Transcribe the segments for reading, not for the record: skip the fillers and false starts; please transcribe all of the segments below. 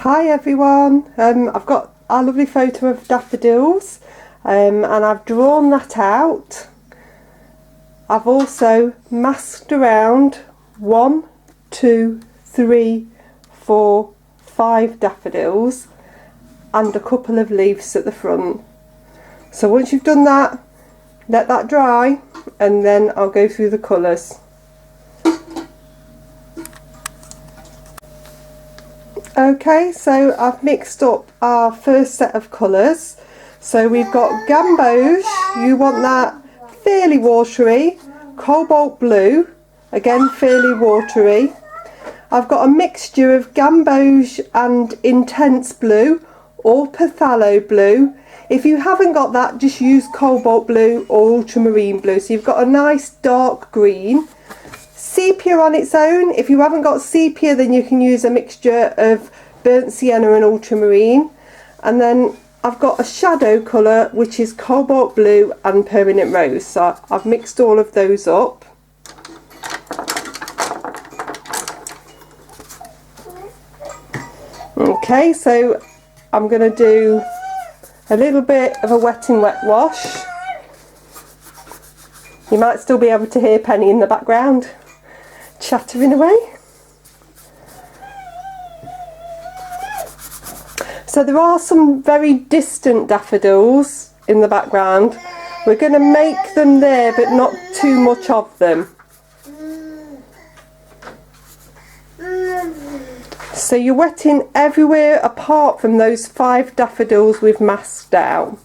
Hi everyone, I've got our lovely photo of daffodils and I've drawn that out. I've also masked around 1, 2, 3, 4, 5 daffodils and a couple of leaves at the front. So once you've done that, let that dry and then I'll go through the colours. Okay, so I've mixed up our first set of colours. So we've got gamboge, you want that fairly watery, cobalt blue, again fairly watery. I've got a mixture of gamboge and intense blue or phthalo blue. If you haven't got that, just use cobalt blue or ultramarine blue. So you've got a nice dark green. Sepia on its own. If you haven't got sepia, then you can use a mixture of burnt sienna and ultramarine. And then I've got a shadow colour which is cobalt blue and permanent rose. So I've mixed all of those up. Okay, so I'm going to do a little bit of a wet and wet wash. You might still be able to hear Penny in the background chattering away. So there are some very distant daffodils in the background. We're going to make them there but not too much of them. So you're wetting everywhere apart from those 5 daffodils we've masked out.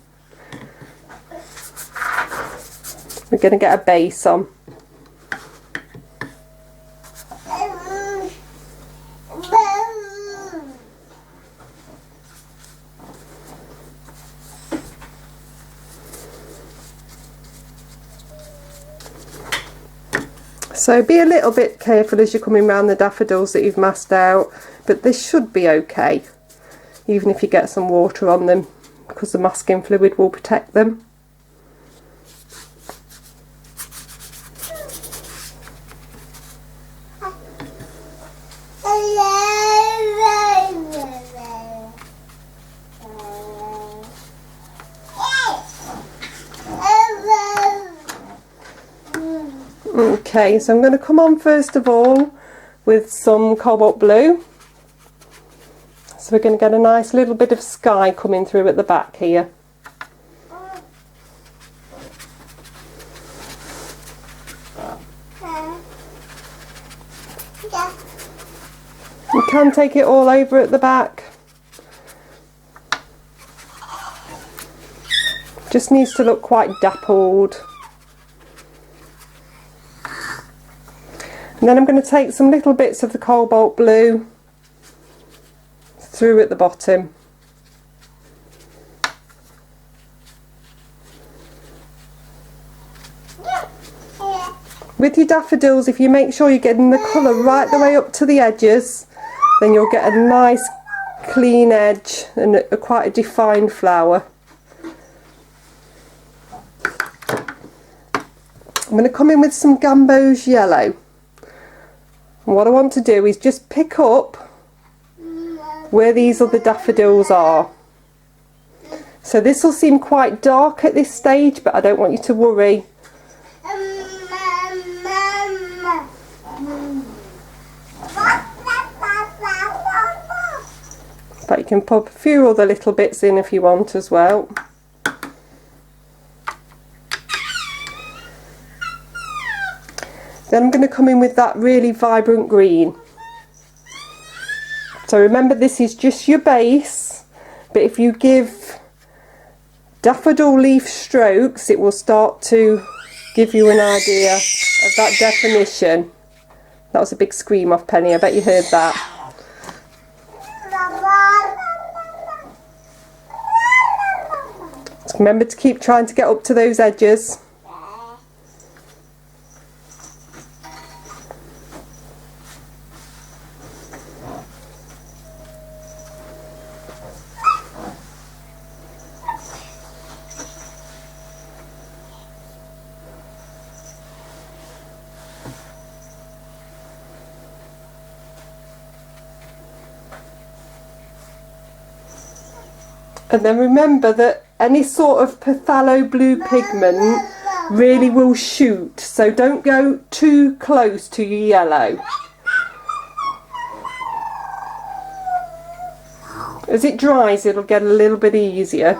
We're going to get a base on. So be a little bit careful as you're coming around the daffodils that you've masked out, but this should be okay, even if you get some water on them, because the masking fluid will protect them. Okay, so I'm going to come on first of all with some cobalt blue. So we're going to get a nice little bit of sky coming through at the back here. You can take it all over at the back. Just needs to look quite dappled. And then I'm going to take some little bits of the cobalt blue through at the bottom. With your daffodils, if you make sure you're getting the colour right the way up to the edges, then you'll get a nice clean edge and quite a defined flower. I'm going to come in with some gamboge yellow. And what I want to do is just pick up where these other daffodils are. So this will seem quite dark at this stage, but I don't want you to worry. But you can pop a few other little bits in if you want as well. Then I'm going to come in with that really vibrant green. So remember, this is just your base, but if you give daffodil leaf strokes, it will start to give you an idea of that definition. That was a big scream off Penny, I bet you heard that. Just remember to keep trying to get up to those edges. And then remember that any sort of phthalo blue pigment really will shoot, so don't go too close to your yellow. As it dries, it'll get a little bit easier.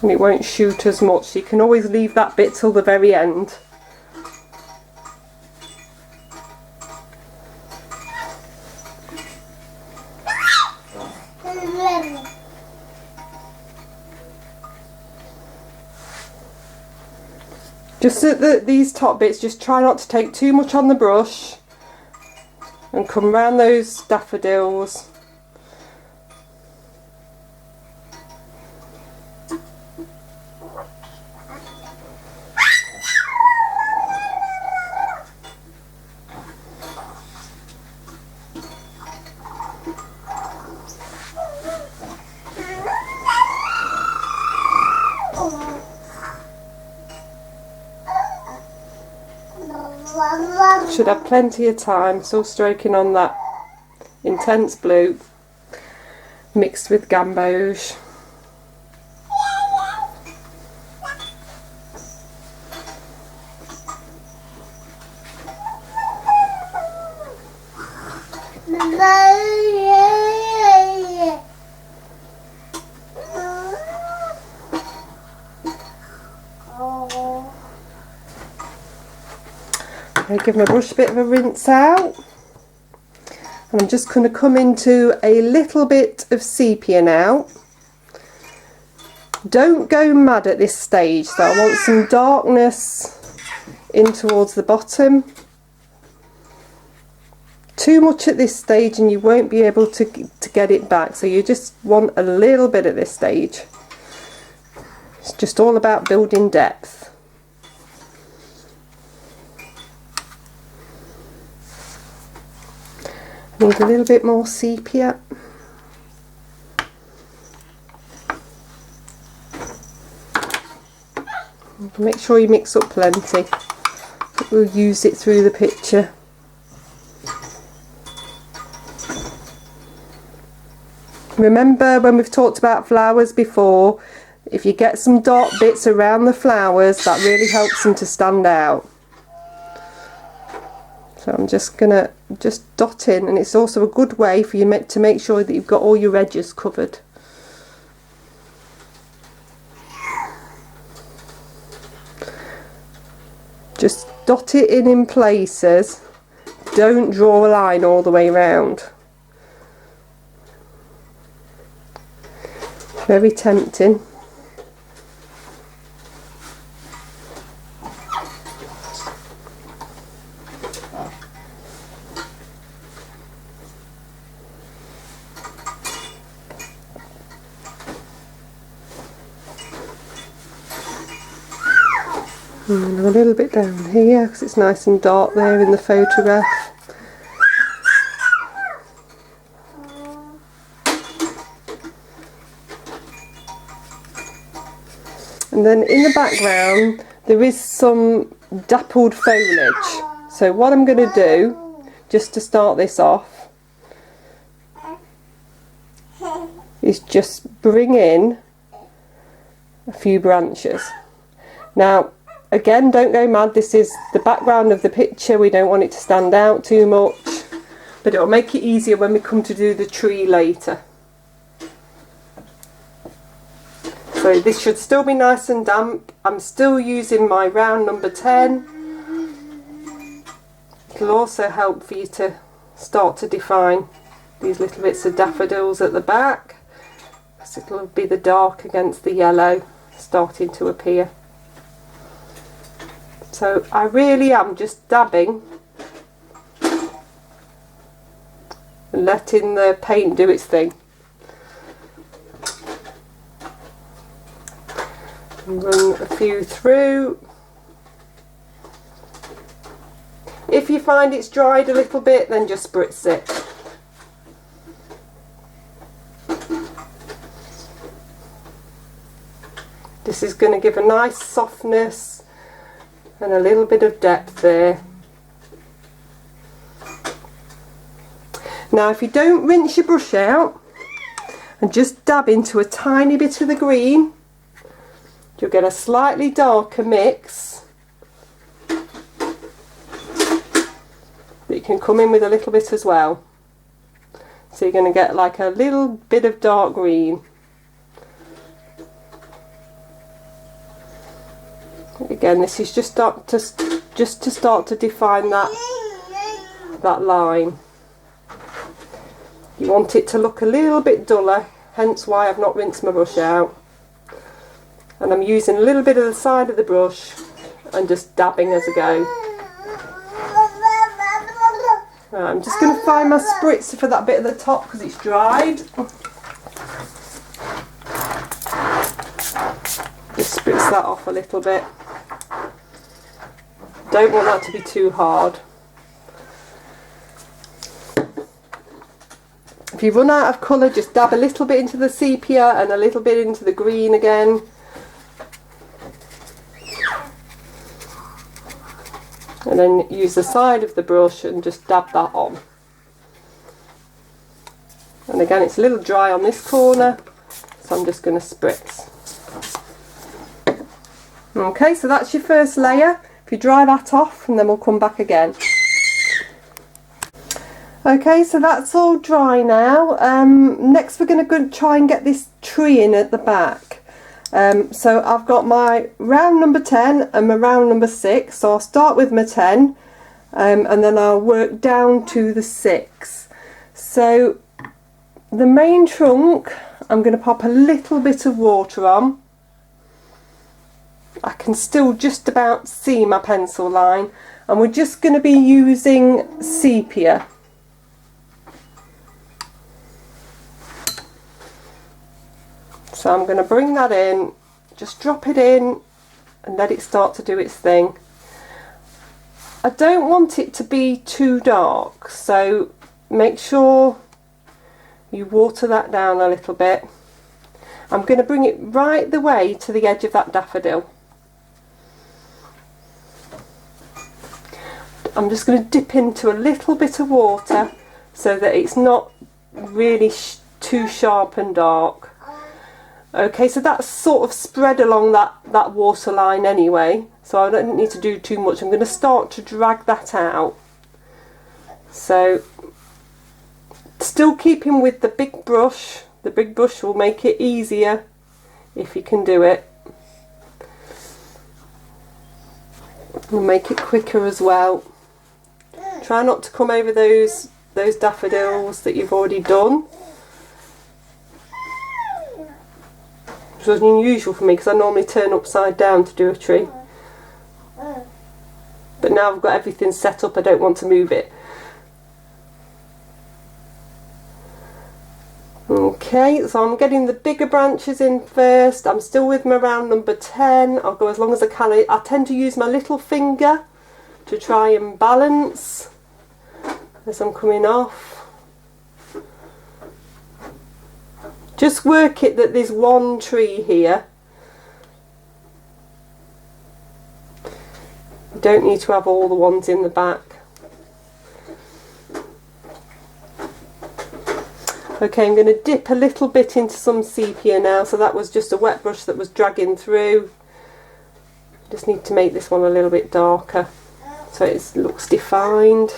And it won't shoot as much, so you can always leave that bit till the very end. Just at these top bits, just try not to take too much on the brush and come around those daffodils. Should have plenty of time, still stroking on that intense blue mixed with gamboge. I give my brush a bit of a rinse out, and I'm just going to come into a little bit of sepia now. Don't go mad at this stage though, I want some darkness in towards the bottom. Too much at this stage and you won't be able to get it back, so you just want a little bit at this stage. It's just all about building depth. Need a little bit more sepia. Make sure you mix up plenty. We'll use it through the picture. Remember when we've talked about flowers before, if you get some dark bits around the flowers, that really helps them to stand out. So I'm just going to dot in, and it's also a good way for you to make sure that you've got all your edges covered. Just dot it in places, don't draw a line all the way around. Very tempting. And a little bit down here because it's nice and dark there in the photograph. And then in the background there is some dappled foliage. So what I'm going to do, just to start this off, is just bring in a few branches. Now again, don't go mad, this is the background of the picture, we don't want it to stand out too much, but it'll make it easier when we come to do the tree later. So this should still be nice and damp. I'm still using my round number 10. It'll also help for you to start to define these little bits of daffodils at the back, because it'll be the dark against the yellow starting to appear. So I really am just dabbing and letting the paint do its thing. And run a few through. If you find it's dried a little bit, then just spritz it. This is going to give a nice softness and a little bit of depth there. Now if you don't rinse your brush out and just dab into a tiny bit of the green, you'll get a slightly darker mix. But you can come in with a little bit as well. So you're going to get like a little bit of dark green. Again, this is just to start to define that line. You want it to look a little bit duller, hence why I've not rinsed my brush out. And I'm using a little bit of the side of the brush and just dabbing as I go. Right, I'm just going to find my spritzer for that bit at the top because it's dried. Just spritz that off a little bit. Don't want that to be too hard. If you run out of colour, just dab a little bit into the sepia and a little bit into the green again. And then use the side of the brush and just dab that on. And again, it's a little dry on this corner, so I'm just going to spritz. Okay, so that's your first layer. If you dry that off, and then we'll come back again. Okay, so that's all dry now. Next we're going to try and get this tree in at the back. So I've got my round number 10 and my round number 6. So I'll start with my 10 and then I'll work down to the 6. So the main trunk, I'm going to pop a little bit of water on. I can still just about see my pencil line, and we're just going to be using sepia. So I'm going to bring that in, just drop it in and let it start to do its thing. I don't want it to be too dark, so make sure you water that down a little bit. I'm going to bring it right the way to the edge of that daffodil. I'm just going to dip into a little bit of water so that it's not really too sharp and dark. Okay, so that's sort of spread along that water line anyway, so I don't need to do too much. I'm going to start to drag that out. So still keeping with the big brush. The big brush will make it easier if you can do it. It'll make it quicker as well. Try not to come over those daffodils that you've already done. Which was unusual for me because I normally turn upside down to do a tree. But now I've got everything set up, I don't want to move it. Okay, so I'm getting the bigger branches in first. I'm still with my round number 10. I'll go as long as I can. I tend to use my little finger to try and balance as I'm coming off. Just work it that there's one tree here. You don't need to have all the ones in the back. Okay, I'm going to dip a little bit into some sepia now. So that was just a wet brush that was dragging through. Just need to make this one a little bit darker so it looks defined.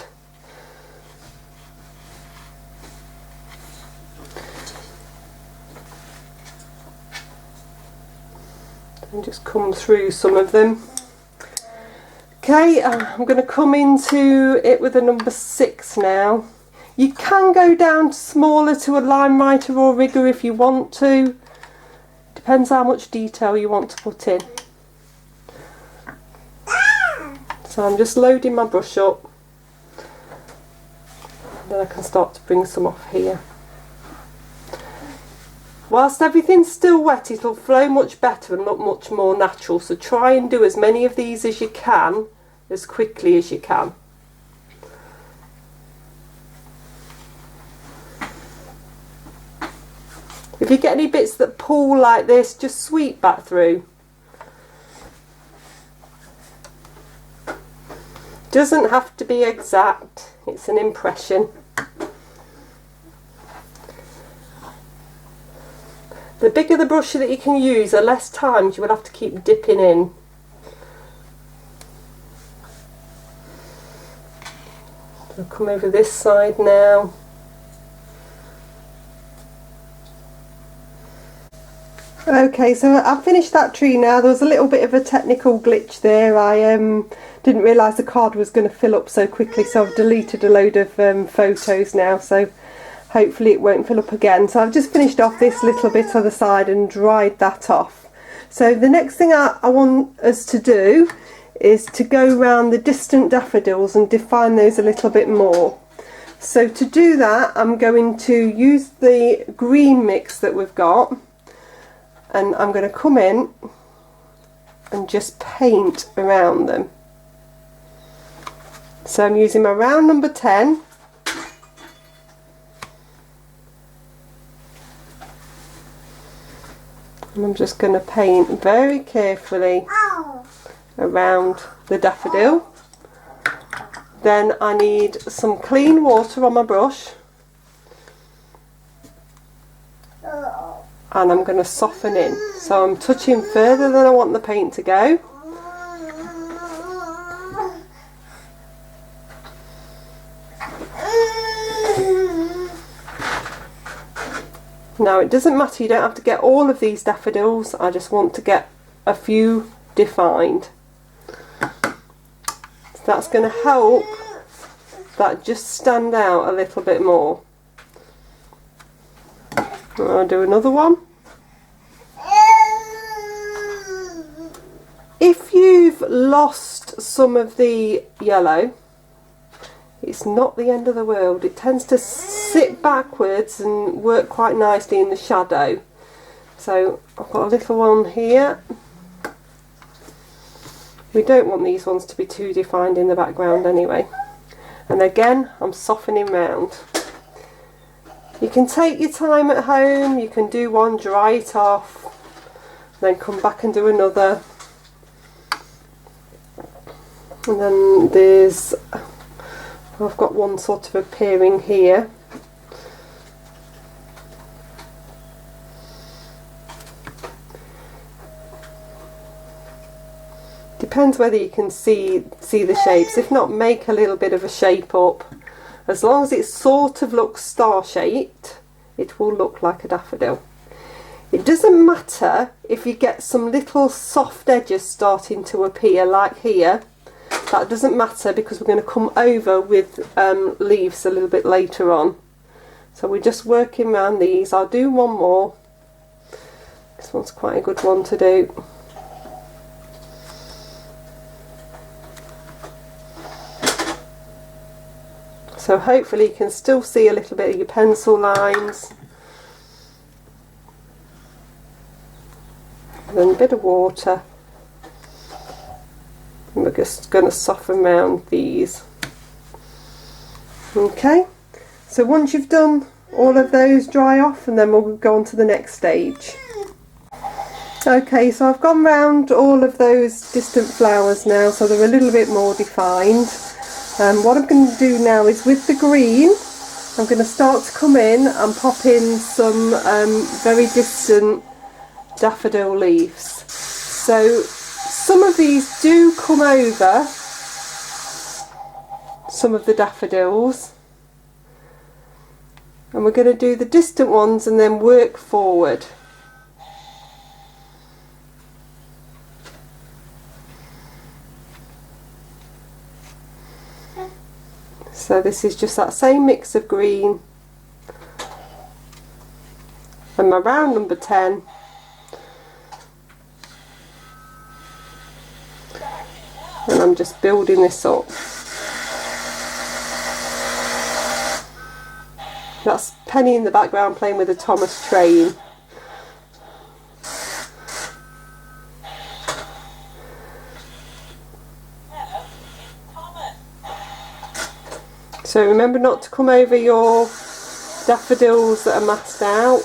And just come through some of them. Okay, I'm going to come into it with a number 6 now. You can go down smaller to a line writer or rigger if you want to. Depends how much detail you want to put in. So I'm just loading my brush up. Then I can start to bring some off here. Whilst everything's still wet, it'll flow much better and look much more natural. So try and do as many of these as you can, as quickly as you can. If you get any bits that pull like this, just sweep back through. Doesn't have to be exact, it's an impression. The bigger the brush that you can use, the less times you will have to keep dipping in. So come over this side now. Okay, so I've finished that tree now. There was a little bit of a technical glitch there. I didn't realise the card was going to fill up so quickly, so I've deleted a load of photos now, so hopefully it won't fill up again. So I've just finished off this little bit on the side and dried that off. So the next thing I want us to do is to go around the distant daffodils and define those a little bit more. So to do that, I'm going to use the green mix that we've got, and I'm going to come in and just paint around them. So I'm using my round number 10, and I'm just going to paint very carefully around the daffodil. Then I need some clean water on my brush, and I'm going to soften in. So I'm touching further than I want the paint to go. Now it doesn't matter, you don't have to get all of these daffodils, I just want to get a few defined. So that's going to help that just stand out a little bit more. I'll do another one. If you've lost some of the yellow, it's not the end of the world. It tends to sit backwards and work quite nicely in the shadow. So I've got a little one here. We don't want these ones to be too defined in the background anyway. And again, I'm softening round. You can take your time at home, you can do one, dry it off, then come back and do another. And then there's, I've got one sort of appearing here. Depends whether you can see the shapes. If not, make a little bit of a shape up. As long as it sort of looks star-shaped, it will look like a daffodil. It doesn't matter if you get some little soft edges starting to appear, like here. That doesn't matter, because we're going to come over with leaves a little bit later on. So we're just working around these. I'll do one more. This one's quite a good one to do. So hopefully you can still see a little bit of your pencil lines. And then a bit of water. And we're just going to soften around these. Okay, so once you've done all of those, dry off, and then we'll go on to the next stage. Okay, so I've gone round all of those distant flowers now, so they're a little bit more defined. What I'm going to do now is, with the green, I'm going to start to come in and pop in some very distant daffodil leaves. So some of these do come over some of the daffodils, and we're going to do the distant ones and then work forward. So this is just that same mix of green and my round number 10. And I'm just building this up. That's Penny in the background playing with a Thomas train. So remember not to come over your daffodils that are masked out.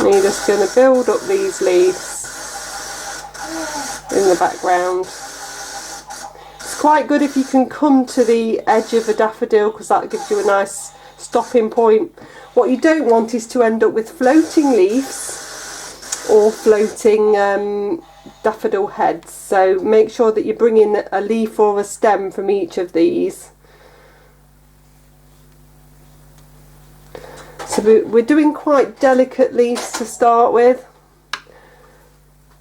And you're just going to build up these leaves in the background. It's It's quite good if you can come to the edge of a daffodil, because that gives you a nice stopping point. What you don't want is to end up with floating leaves or floating daffodil heads. So make sure that you bring in a leaf or a stem from each of these. So we're doing quite delicate leaves to start with,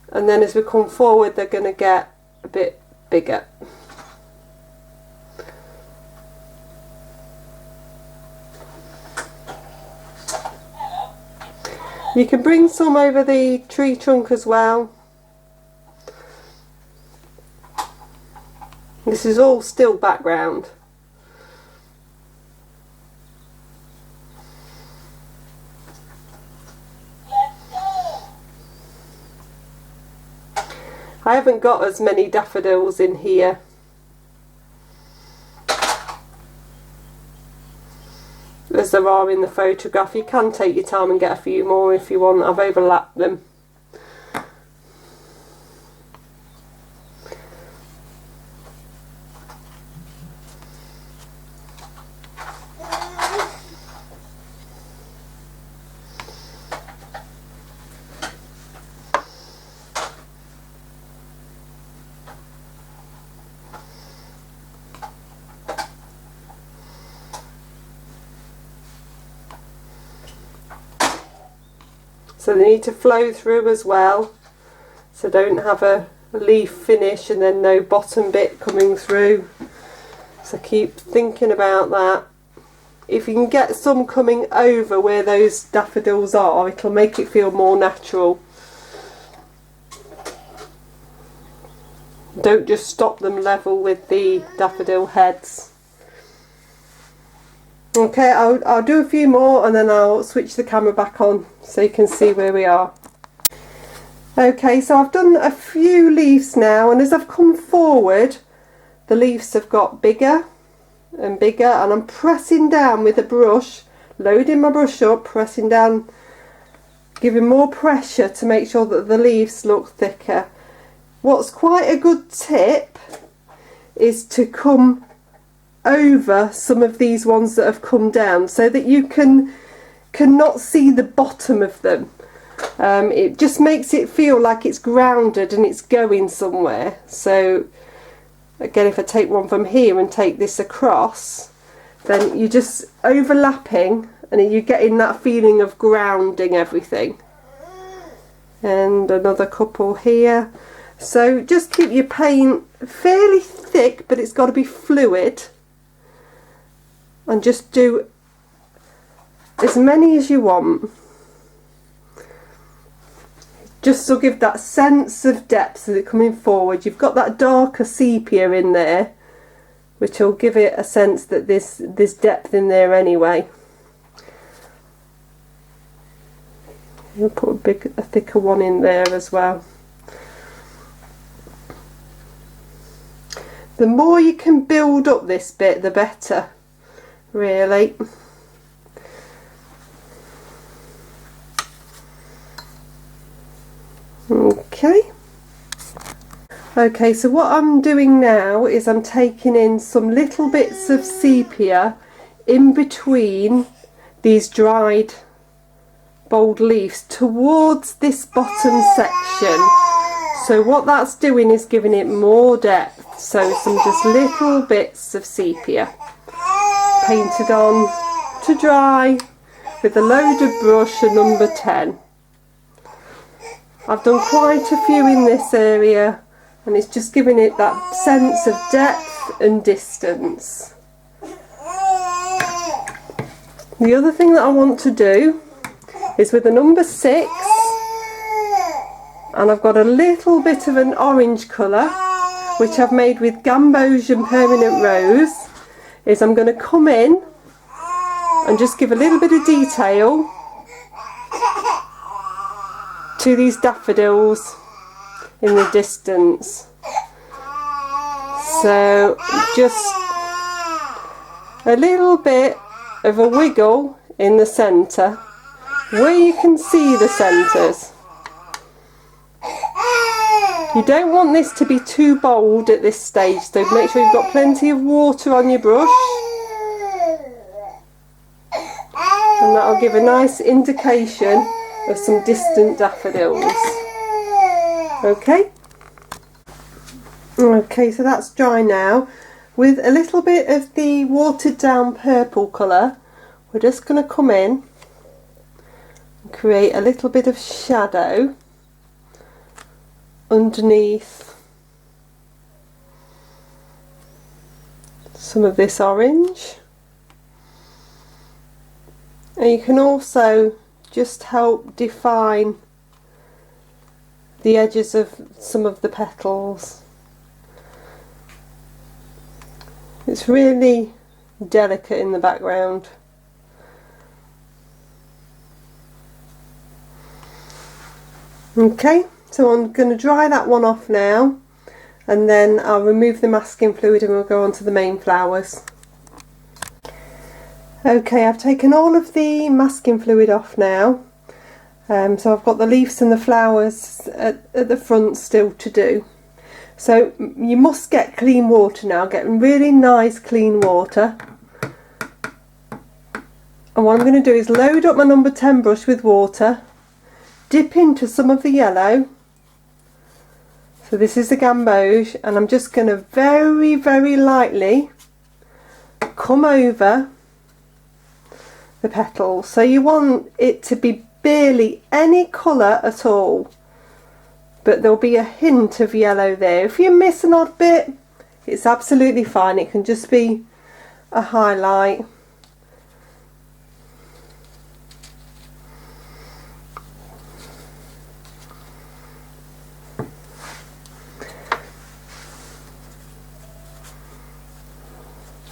and then as we come forward they're going to get a bit bigger. You can bring some over the tree trunk as well. This is all still background. I haven't got as many daffodils in here. As there are in the photograph. You can take your time and get a few more if you want. I've overlapped them. So they need to flow through as well, so don't have a leaf finish and then no bottom bit coming through. So keep thinking about that. If you can get some coming over where those daffodils are, it'll make it feel more natural. Don't just stop them level with the daffodil heads. Okay, I'll do a few more and then I'll switch the camera back on so you can see where we are. Okay, so I've done a few leaves now, and as I've come forward the leaves have got bigger and bigger, and I'm pressing down with a brush, loading my brush up, pressing down, giving more pressure to make sure that the leaves look thicker. What's quite a good tip is to come over some of these ones that have come down so that you cannot see the bottom of them. It just makes it feel like it's grounded and it's going somewhere. So again, if I take one from here and take this across, then you're just overlapping and you're getting that feeling of grounding everything. And another couple here. So just keep your paint fairly thick, but it's got to be fluid. And just do as many as you want, just to give that sense of depth as it's coming forward. You've got that darker sepia in there, which will give it a sense that there's depth in there anyway. I'll put a thicker one in there as well. The more you can build up this bit, the better, really. Okay, so what I'm doing now is I'm taking in some little bits of sepia in between these dried bold leaves towards this bottom section. So what that's doing is giving it more depth. So some just little bits of sepia painted on to dry with a loaded brush, a number 10. I've done quite a few in this area, and it's just giving it that sense of depth and distance. The other thing that I want to do is with a number 6, and I've got a little bit of an orange colour which I've made with Gambosian Permanent Rose, is I'm going to come in and just give a little bit of detail to these daffodils in the distance. So just a little bit of a wiggle in the centre where you can see the centres. You don't want this to be too bold at this stage, so make sure you've got plenty of water on your brush, and that'll give a nice indication of some distant daffodils. Okay, so that's dry now. With a little bit of the watered down purple colour, we're just going to come in and create a little bit of shadow underneath some of this orange, and you can also just help define the edges of some of the petals. It's really delicate in the background. Okay, so I'm going to dry that one off now, and then I'll remove the masking fluid and we'll go on to the main flowers. Okay, I've taken all of the masking fluid off now, so I've got the leaves and the flowers at the front still to do. So you must get clean water now, get really nice clean water. And what I'm going to do is load up my number 10 brush with water, dip into some of the yellow. So this is the gamboge, and I'm just going to very, very lightly come over the petals. So you want it to be barely any colour at all, but there'll be a hint of yellow there. If you miss an odd bit, it's absolutely fine. It can just be a highlight.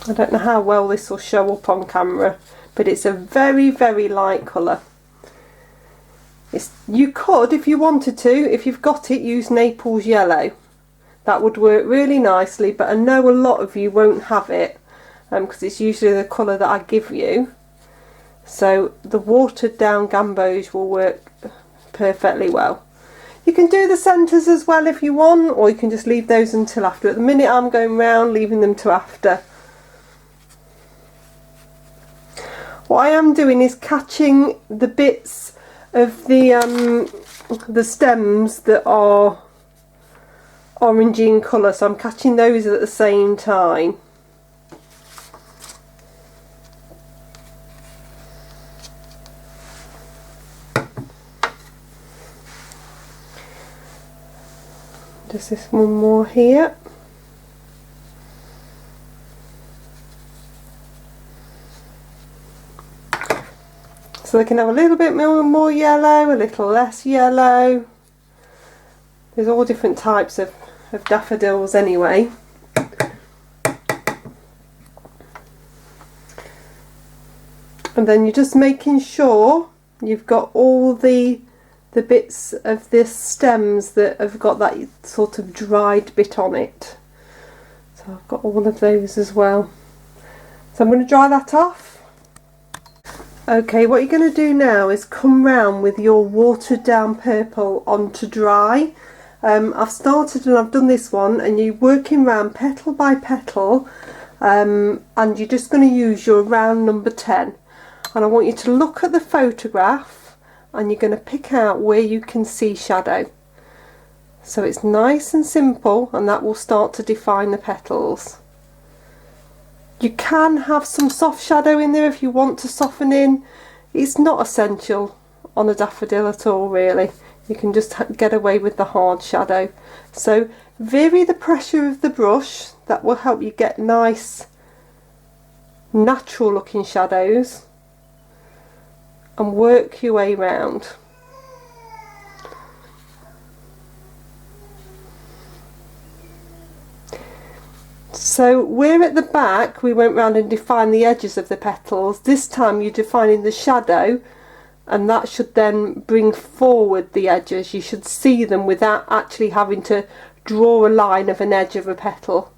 I don't know how well this will show up on camera, but it's a very, very light colour. You could, if you wanted to, if you've got it, use Naples yellow. That would work really nicely, but I know a lot of you won't have it because it's usually the colour that I give you. So the watered down gamboge will work perfectly well. You can do the centres as well if you want, or you can just leave those until after. At the minute I'm going round leaving them to after. What I am doing is catching the bits of the stems that are orangey in colour, so I'm catching those at the same time. Just this one more here. So they can have a little bit more yellow, a little less yellow. There's all different types of daffodils anyway. And then you're just making sure you've got all the bits of the stems that have got that sort of dried bit on it. So I've got all of those as well. So I'm going to dry that off. Okay, what you're going to do now is come round with your watered down purple on to dry. I've started and I've done this one, and you're working round petal by petal, and you're just going to use your round number 10. And I want you to look at the photograph and you're going to pick out where you can see shadow. So it's nice and simple, and that will start to define the petals. You can have some soft shadow in there if you want to soften in. It's not essential on a daffodil at all, really. You can just get away with the hard shadow. So vary the pressure of the brush. That will help you get nice natural looking shadows, and work your way round. So we're at the back, we went round and defined the edges of the petals. This time you're defining the shadow, and that should then bring forward the edges. You should see them without actually having to draw a line of an edge of a petal.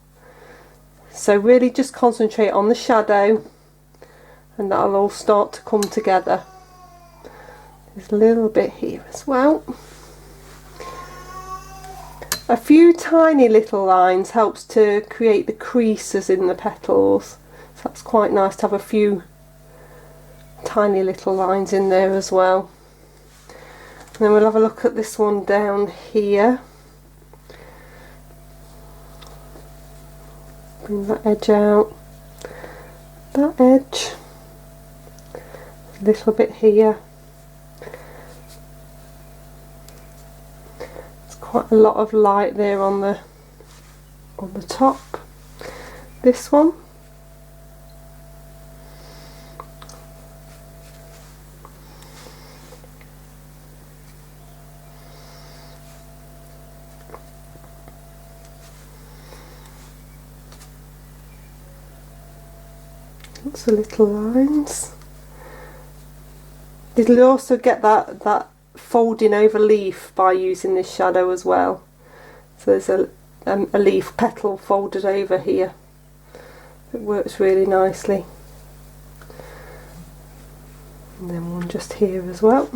So really just concentrate on the shadow, and that'll all start to come together. There's a little bit here as well. A few tiny little lines helps to create the creases in the petals, so that's quite nice to have a few tiny little lines in there as well. And then we'll have a look at this one down here. Bring that edge out, that edge, a little bit here. There's quite a lot of light there on the top. This one. Lots of little lines. You'll also get that folding over leaf by using this shadow as well. So there's a leaf petal folded over here. It works really nicely. And then one just here as well.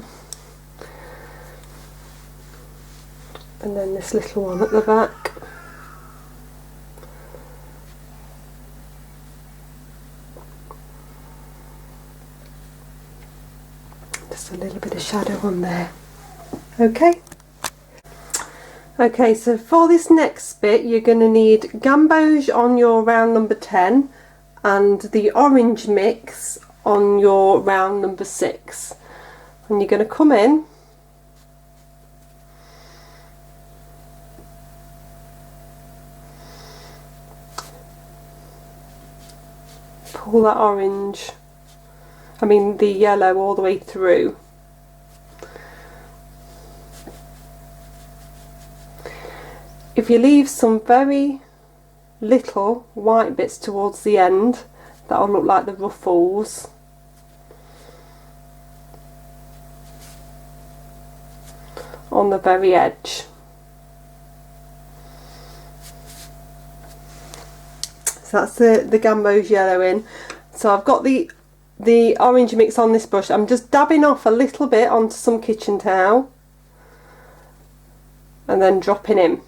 And then this little one at the back. Just a little bit of shadow on there. Okay. Okay, so for this next bit you're going to need gamboge on your round number 10 and the orange mix on your round number 6. And you're going to come in pull that orange, the yellow all the way through. If you leave some very little white bits towards the end, that'll look like the ruffles. On the very edge. So that's the gamboge yellow in. So I've got the orange mix on this brush. I'm just dabbing off a little bit onto some kitchen towel and then dropping in.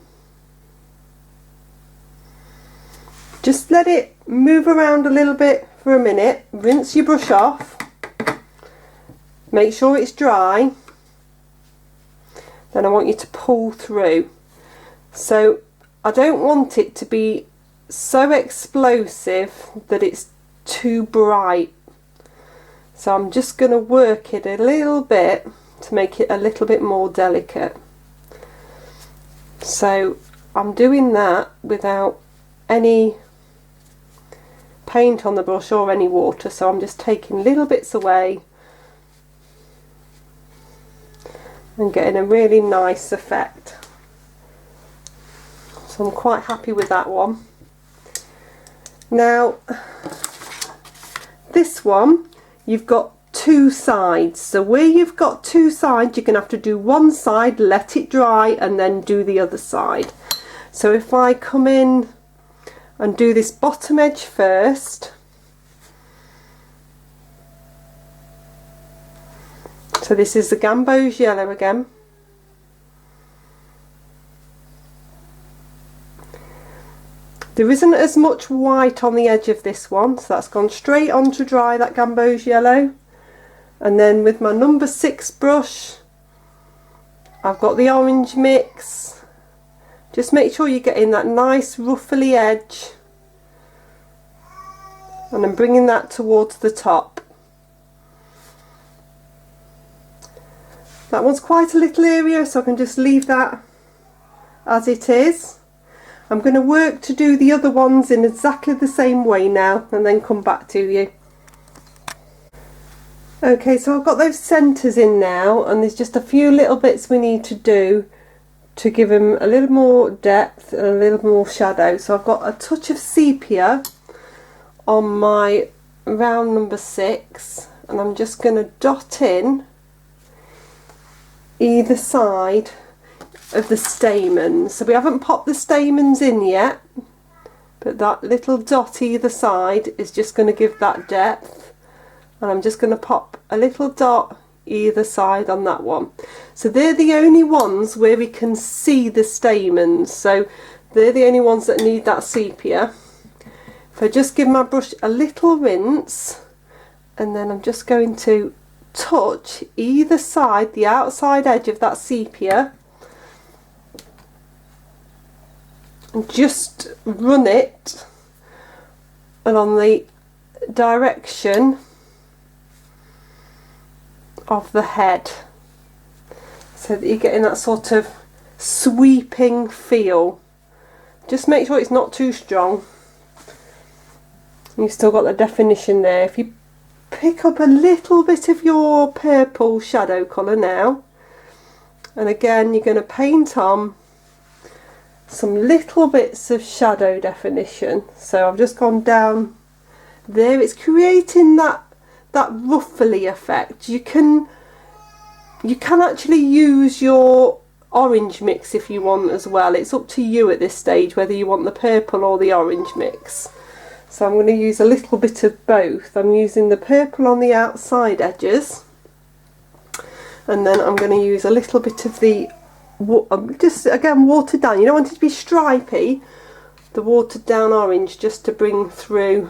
Just let it move around a little bit for a minute, rinse your brush off, make sure it's dry, then I want you to pull through. So I don't want it to be so explosive that it's too bright. So I'm just going to work it a little bit to make it a little bit more delicate. So I'm doing that without any paint on the brush or any water, so I'm just taking little bits away and getting a really nice effect. So I'm quite happy with that one. Now this one, you've got two sides, so where you've got two sides you're going to have to do one side, let it dry, and then do the other side. So if I come in and do this bottom edge first, so this is the gamboge yellow again. There isn't as much white on the edge of this one, so that's gone straight on to dry, that gamboge yellow. And then with my number 6 brush, I've got the orange mix. Just make sure you're getting that nice ruffly edge, and I'm bringing that towards the top. That one's quite a little area, so I can just leave that as it is. I'm going to work to do the other ones in exactly the same way now and then come back to you. Okay, so I've got those centres in now, and there's just a few little bits we need to do to give them a little more depth and a little more shadow. So I've got a touch of sepia on my round number 6, and I'm just going to dot in either side of the stamens. So we haven't popped the stamens in yet, but that little dot either side is just going to give that depth. And I'm just going to pop a little dot either side on that one. So they're the only ones where we can see the stamens, so they're the only ones that need that sepia. If I just give my brush a little rinse, and then I'm just going to touch either side, the outside edge of that sepia, and just run it along the direction of the head, so that you're getting that sort of sweeping feel. Just make sure it's not too strong. You've still got the definition there. If you pick up a little bit of your purple shadow colour now, and again you're going to paint on some little bits of shadow definition. So I've just gone down there. It's creating that ruffly effect. You can actually use your orange mix if you want as well. It's up to you at this stage whether you want the purple or the orange mix. So I'm going to use a little bit of both. I'm using the purple on the outside edges, and then I'm going to use a little bit of the, just again watered down, you don't want it to be stripy, the watered down orange, just to bring through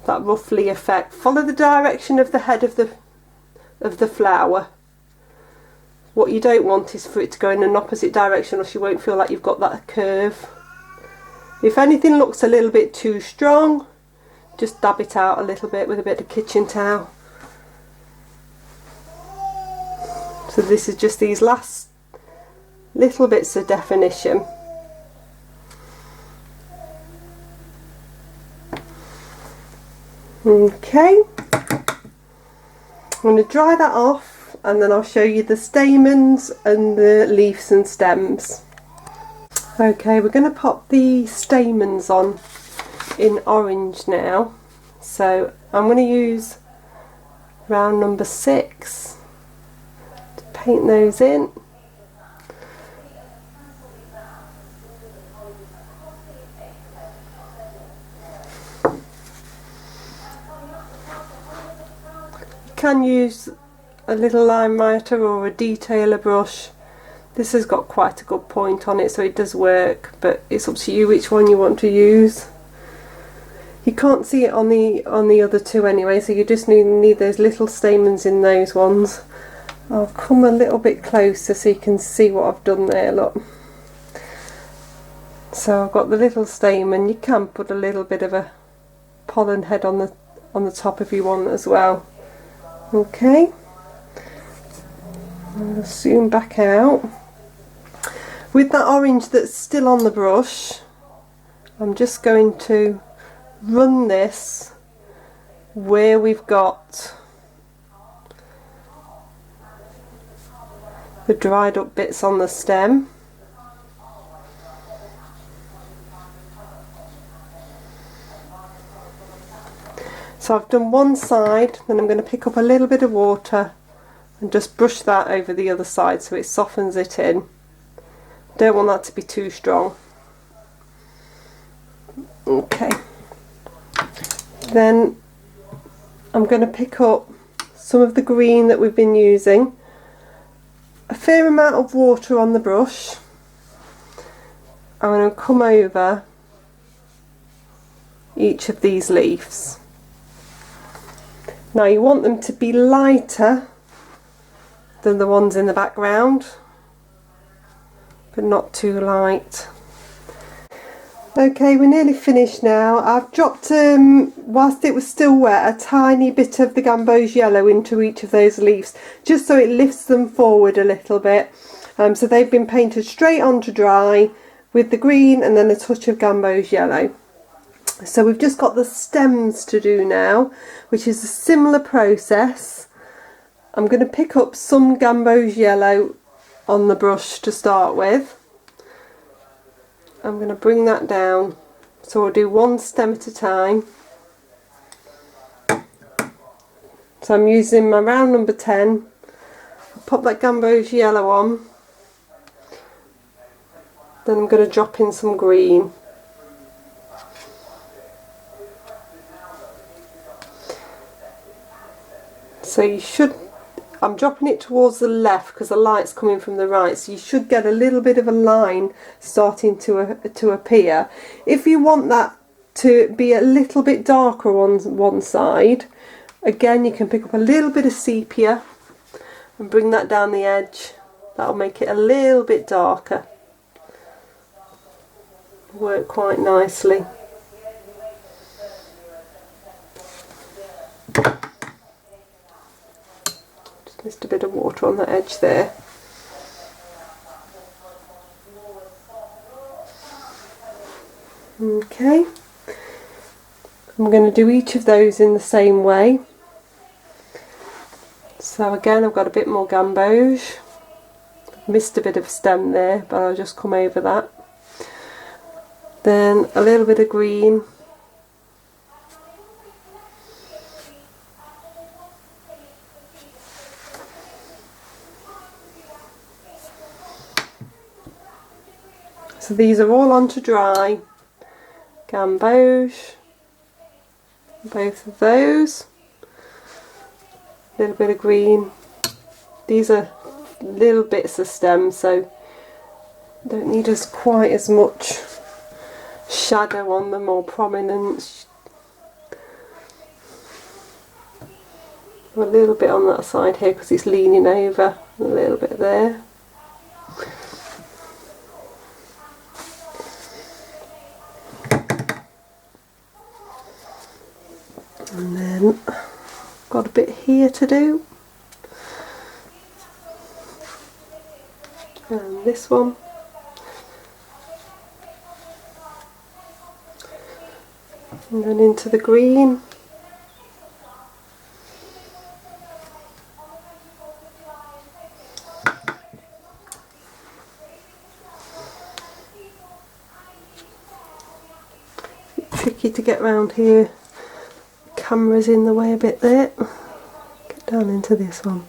that ruffly effect. Follow the direction of the head of the flower. What you don't want is for it to go in an opposite direction, or you won't feel like you've got that curve. If anything looks a little bit too strong, just dab it out a little bit with a bit of kitchen towel. So this is just these last little bits of definition. Okay, I'm going to dry that off, and then I'll show you the stamens and the leaves and stems. Okay, we're going to pop the stamens on in orange now. So I'm going to use round number 6 to paint those in. You can use a little line writer or a detailer brush. This has got quite a good point on it, so it does work, but it's up to you which one you want to use. You can't see it on the other two anyway, so you just need those little stamens in those ones. I'll come a little bit closer so you can see what I've done there, look. So I've got the little stamen. You can put a little bit of a pollen head on the top if you want as well. Okay, I'll zoom back out. With that orange that's still on the brush, I'm just going to run this where we've got the dried up bits on the stem. So I've done one side, then I'm going to pick up a little bit of water and just brush that over the other side so it softens it in. Don't want that to be too strong. Okay, then I'm going to pick up some of the green that we've been using, a fair amount of water on the brush. I'm going to come over each of these leaves. Now you want them to be lighter than the ones in the background, but not too light. Okay, we're nearly finished now. I've dropped, whilst it was still wet, a tiny bit of the gamboge yellow into each of those leaves, just so it lifts them forward a little bit. So they've been painted straight on to dry with the green and then a touch of gamboge yellow. So we've just got the stems to do now, which is a similar process. I'm going to pick up some gamboge yellow on the brush to start with. I'm going to bring that down, so I'll do one stem at a time. So I'm using my round number 10. I'll pop that gamboge yellow on, then I'm going to drop in some green. So you should I'm dropping it towards the left because the light's coming from the right, so you should get a little bit of a line starting to appear. If you want that to be a little bit darker on one side, again you can pick up a little bit of sepia and bring that down the edge. That'll make it a little bit darker. Work quite nicely. Just missed a bit of water on the edge there. Okay, I'm going to do each of those in the same way. So again, I've got a bit more gamboge. Missed a bit of stem there, but I'll just come over that. Then a little bit of green. So these are all on to dry. Gamboge, both of those. A little bit of green. These are little bits of stem, so don't need as quite as much shadow on them or prominence. A little bit on that side here because it's leaning over, a little bit there. And then got a bit here to do. And this one. And then into the green. Tricky to get around here. Camera's in the way a bit there. Get down into this one.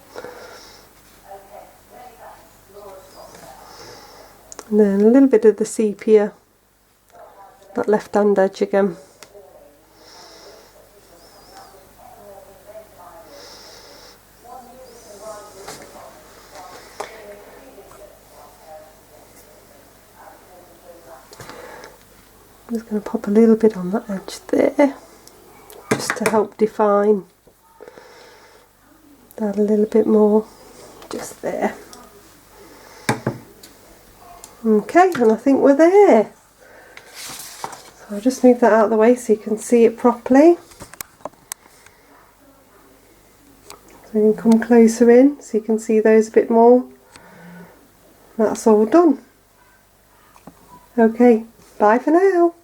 And then a little bit of the sepia, that left hand edge again. I'm just going to pop a little bit on that edge there, just to help define that a little bit more, just there. Okay, and I think we're there. So I'll just move that out of the way so you can see it properly. So you can come closer in so you can see those a bit more. That's all done. Okay, bye for now.